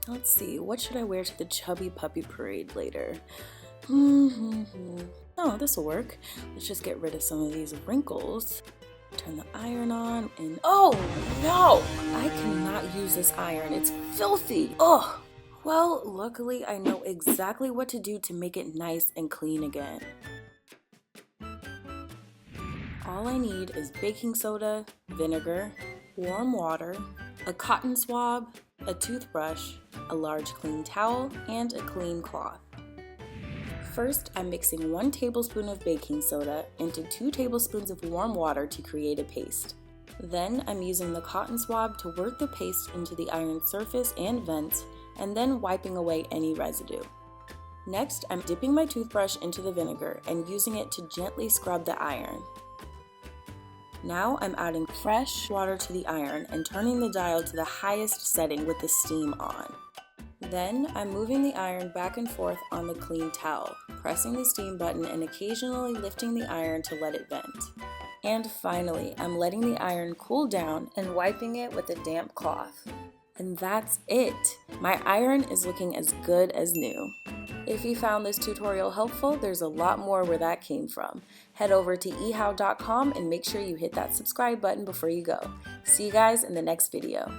Let's see, what should I wear to the chubby puppy parade later? Oh, this will work. Let's just get rid of some of these wrinkles. Turn the iron on and oh no! I cannot use this iron. It's filthy. Ugh. Well, luckily I know exactly what to do to make it nice and clean again. All I need is baking soda, vinegar, warm water, a cotton swab, a toothbrush, a large clean towel, and a clean cloth. First, I'm mixing 1 tablespoon of baking soda into 2 tablespoons of warm water to create a paste. Then I'm using the cotton swab to work the paste into the iron surface and vents, and then wiping away any residue. Next, I'm dipping my toothbrush into the vinegar and using it to gently scrub the iron. Now I'm adding fresh water to the iron and turning the dial to the highest setting with the steam on. Then I'm moving the iron back and forth on the clean towel, pressing the steam button and occasionally lifting the iron to let it vent. And finally, I'm letting the iron cool down and wiping it with a damp cloth. And that's it! My iron is looking as good as new. If you found this tutorial helpful, there's a lot more where that came from. Head over to ehow.com and make sure you hit that subscribe button before you go. See you guys in the next video.